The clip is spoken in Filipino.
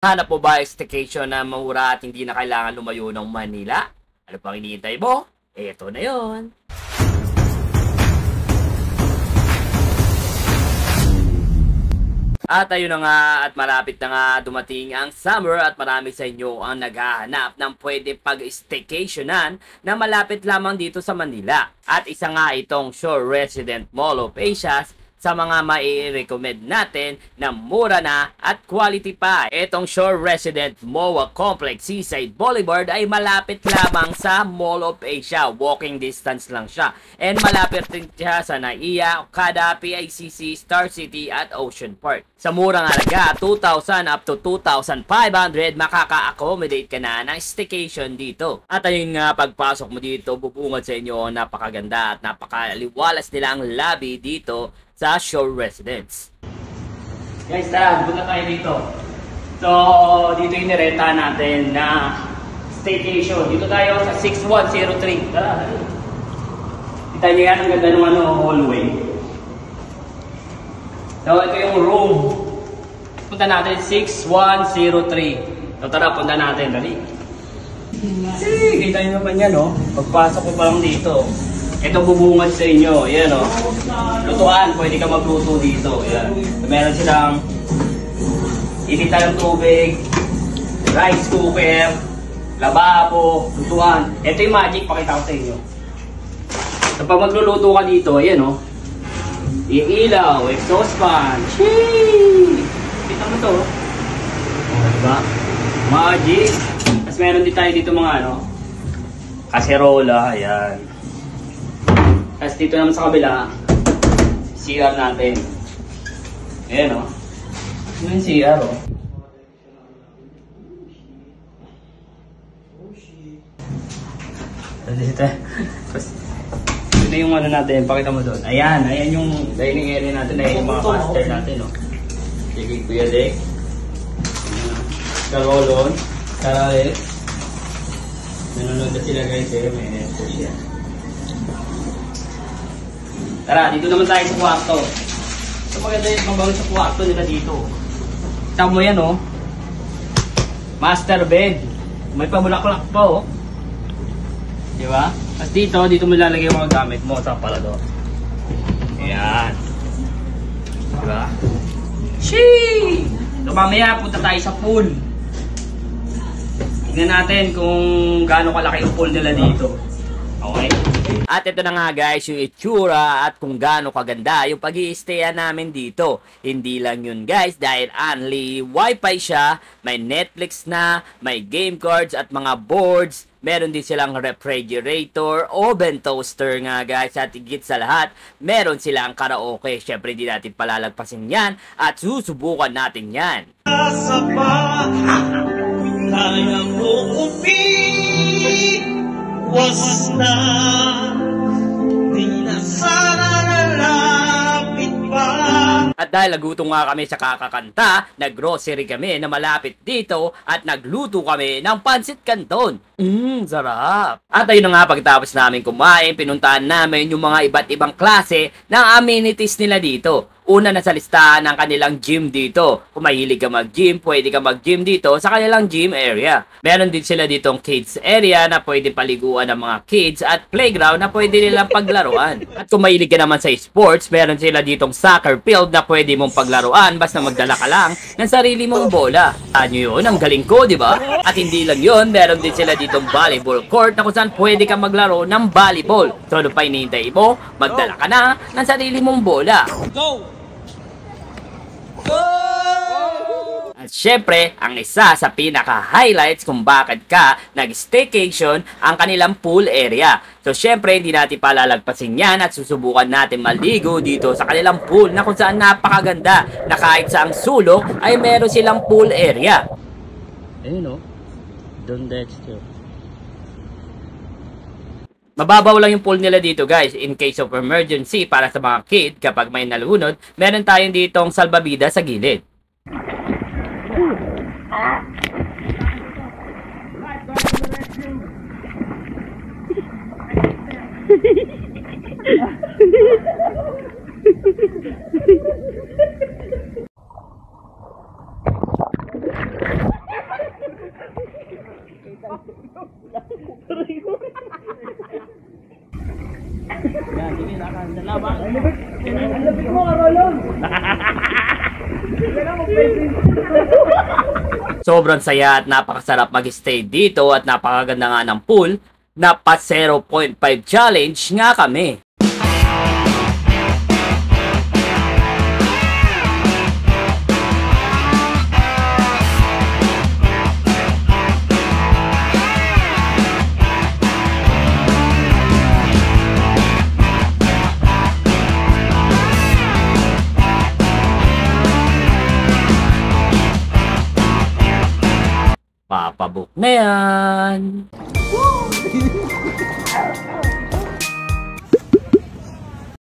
Hanap mo ba staycation na mura at hindi na kailangan lumayo ng Manila? Ano pang iniintay mo? Eto na yon. At ayun na nga, at malapit na nga dumating ang summer at marami sa inyo ang naghahanap ng pwede pag-staycationan na malapit lamang dito sa Manila. At isa nga itong Shore Resident Mall of Asia sa mga mai-recommend natin na mura na at quality pa. Itong Shore Resident MOA Complex Seaside Boulevard ay malapit lamang sa Mall of Asia. Walking distance lang siya. And malapit din siya sa NAIA, Okada, PICC, Star City at Ocean Park. Sa murang halaga, 2,000 up to 2,500, makaka-accommodate ka na ng staycation dito. At ayun nga, pagpasok mo dito, bubungad sa inyo napakaganda at napakaliwalas nilang lobby dito sa Shore Residence. Guys, tara, punta tayo dito. So, dito yung nirenta natin na staycation. Dito tayo sa 6103. Tara, kita nyo yan, ang ganda ng hallway. So, ito yung room. Punta natin 6103. So, tara, punta natin. Dali. See, kita nyo naman yan, no? Pagpasok ko pa lang dito. Ito bubungad sa inyo. Yan, no? Lutuan. Pwede ka magluto dito. Yan. So, meron silang initan ng tubig, rice cooker, lababo, lutuan. Ito yung magic. Pakita ko sa inyo. So, pag magluluto ka dito, ayan, no? Yung ilaw, exhaust fan. Sheesh! Kita mo to. Diba? Magic. Tapos meron din tayo dito mga kaserola. Ayan. Tapos dito naman sa kabila, CR natin. Ayan o. Ano yung CR o? Ito yung natin, pakita mo doon. Ayan, ayan yung dining area natin, ayan yung mga caster natin, no? Sige, Kuya Dek. Karolon, Karales. Nanonood na sila guys, may Netflix siya. Tara, dito naman tayo sa kwarto. So maganda yung pambawin sa kwarto nila dito. Tama mo yan, oh. Master bed. May pamulaklak pa, oh. Diba? Tapos dito mo lalagay yung mga gamit mo sa palador. Ayan. Diba? Sheesh! So mamaya punta tayo sa pool. Tignan natin kung gaano kalaki yung pool nila dito. Okay? At ito na nga guys, yung itsura at kung gaano kaganda yung pag-i-stayan namin dito. Hindi lang yun guys, dahil only wifi siya, may Netflix na, may game cards at mga boards. Meron din silang refrigerator, oven toaster nga guys. At higit sa lahat, meron silang karaoke. Syempre hindi natin palalagpasin yan at susubukan natin yan. Sa kaya mo was na di na sana nalapit pa. At dahil nagutom nga kami sa kakakanta, nag-grocery kami na malapit dito at nagluto kami ng pansit canton. Sarap. At ayun na nga, pagtapos namin kumain, pinuntahan namin yung mga iba't ibang klase ng amenities nila dito. Una na sa listahan ng kanilang gym dito. Kung mahilig ka mag-gym, pwede ka mag-gym dito sa kanilang gym area. Meron din sila ditong kids area na pwede paliguan ng mga kids at playground na pwede nilang paglaruan. At kung mahilig ka naman sa sports, meron sila ditong soccer field na pwede mong paglaruan basta magdala ka lang ng sarili mong bola. Ano yun? Ang galing ko, di ba? At hindi lang yun, meron din sila ditong volleyball court na kung saan pwede ka maglaro ng volleyball. So ano pa hinihintay mo? Magdala ka na ng sarili mong bola. Go! At syempre, ang isa sa pinaka-highlights kung bakit ka nag-staycation ang kanilang pool area. So syempre, hindi natin palalagpasin yan at susubukan natin maligo dito sa kanilang pool na kung saan napakaganda na kahit sa ang sulok ay meron silang pool area. Ayun o, Don Dexter. Mababaw lang yung pool nila dito guys. In case of emergency para sa mga kid kapag may nalunod, meron tayong ditong salbabida sa gilid. Yan, sige, nakasalamat. Ang lapit mo, Karolong! Sobrang saya at napakasarap mag-stay dito at napakaganda nga ng pool na pa 0.5 challenge nga kami. Papabook na yan!